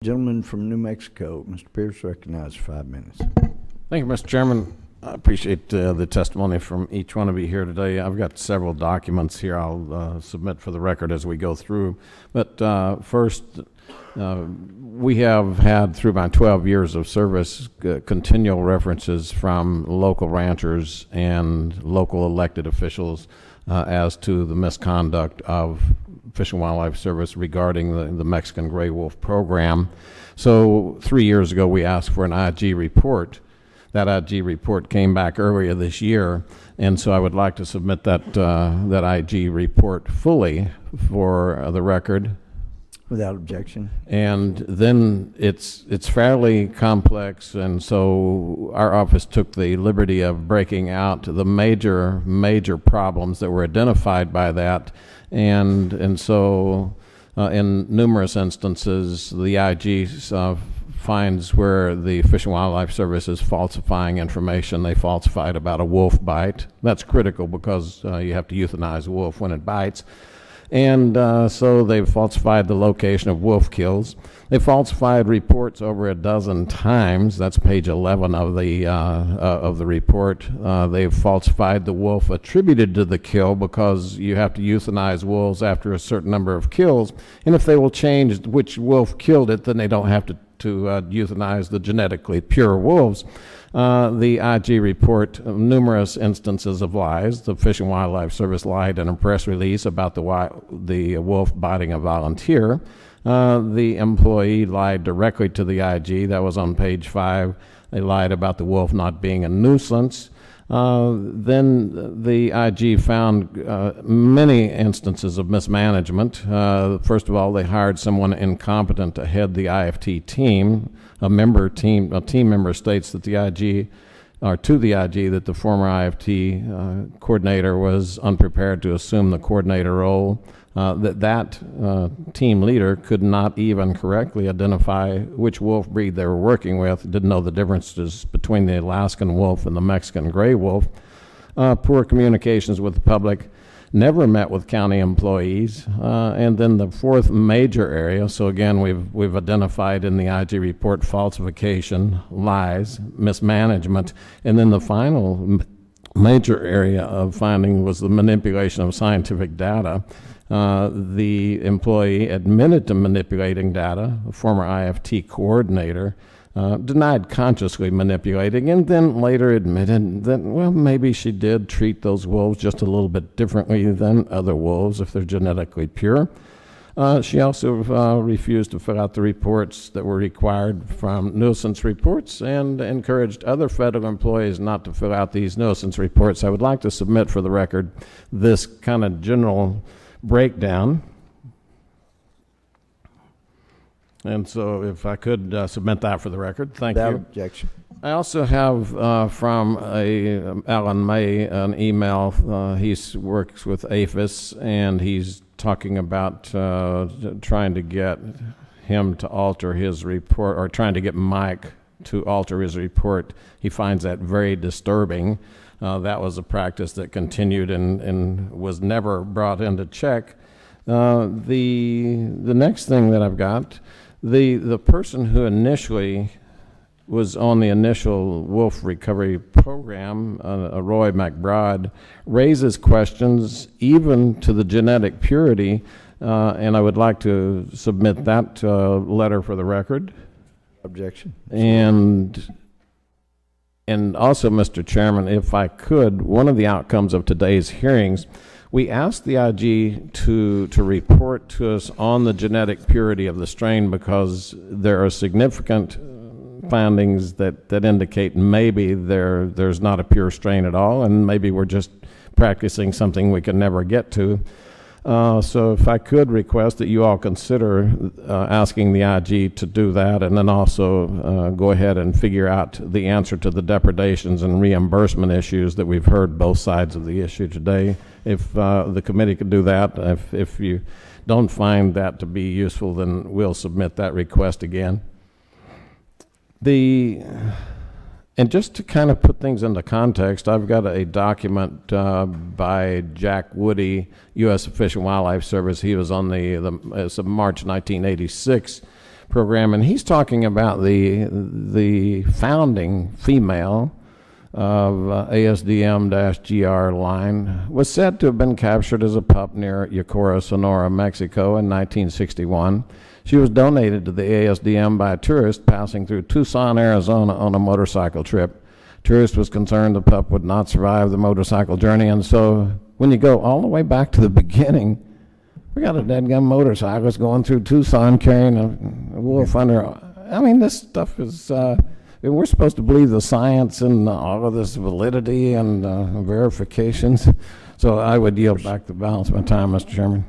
Gentleman from New Mexico, Mr. Pearce, recognized 5 minutes. Thank you, Mr. Chairman. I appreciate the testimony from each one of you here today. I've got several documents here I'll submit for the record as we go through. But first, we have had, through my 12 years of service, continual references from local ranchers and local elected officials as to the misconduct of Fish and Wildlife Service regarding the Mexican gray wolf program. So 3 years ago, we asked for an IG report. That IG report came back earlier this year, and so I would like to submit that IG report fully for the record. Without objection. And then it's fairly complex, and so our office took the liberty of breaking out the major problems that were identified by that, and so in numerous instances the IG finds where the Fish and Wildlife Service is falsifying information. They falsified about a wolf bite. That's critical because you have to euthanize a wolf when it bites. And so they've falsified the location of wolf kills. They falsified reports over a dozen times. That's page 11 of the report. They've falsified the wolf attributed to the kill because you have to euthanize wolves after a certain number of kills. And if they will change which wolf killed it, then they don't have to euthanize the genetically pure wolves. The IG report numerous instances of lies. The Fish and Wildlife Service lied in a press release about the wolf biting a volunteer. The employee lied directly to the IG. That was on page 5. They lied about the wolf not being a nuisance. Then the IG found many instances of mismanagement. First of all, they hired someone incompetent to head the IFT team. A team member states that the IG, or to the IG, that the former IFT coordinator was unprepared to assume the coordinator role. That team leader could not even correctly identify which wolf breed they were working with, didn't know the differences between the Alaskan wolf and the Mexican gray wolf. Poor communications with the public, never met with county employees. And then the fourth major area, so again, we've identified in the IG report falsification, lies, mismanagement, and then the final major area of finding was the manipulation of scientific data. The employee admitted to manipulating data. A former IFT coordinator denied consciously manipulating, and then later admitted that, well, maybe she did treat those wolves just a little bit differently than other wolves if they're genetically pure. She also refused to fill out the reports that were required from nuisance reports and encouraged other federal employees not to fill out these nuisance reports. I would like to submit for the record this kind of general breakdown. And so if I could submit that for the record. Thank you. Without objection. I also have from Alan May an email. He works with APHIS, and he's talking about trying to get him to alter his report, or trying to get Mike to alter his report. He finds that very disturbing. That was a practice that continued and was never brought into check. The next thing that I've got, the person who initially was on the initial wolf recovery program, Roy McBride, raises questions even to the genetic purity, and I would like to submit that letter for the record. Objection. And also, Mr. Chairman, if I could, one of the outcomes of today's hearings, we asked the IG to report to us on the genetic purity of the strain because there are significant findings that indicate maybe there's not a pure strain at all, and maybe we're just practicing something we can never get to. So if I could request that you all consider asking the IG to do that, and then also go ahead and figure out the answer to the depredations and reimbursement issues that we've heard both sides of the issue today. If the committee could do that, if you don't find that to be useful, then we'll submit that request again. And just to kind of put things into context, I've got a document by Jack Woody, U.S. Fish and Wildlife Service. He was on it's March 1986 program, and he's talking about the founding female of ASDM-GR line was said to have been captured as a pup near Yacora, Sonora, Mexico in 1961. She was donated to the ASDM by a tourist passing through Tucson, Arizona on a motorcycle trip. Tourist was concerned the pup would not survive the motorcycle journey, and so when you go all the way back to the beginning, we got a dead-gum motorcyclist going through Tucson carrying a wolf under. I mean, this stuff is, we're supposed to believe the science and all of this validity and verifications. So I would yield back the balance of my time, Mr. Chairman.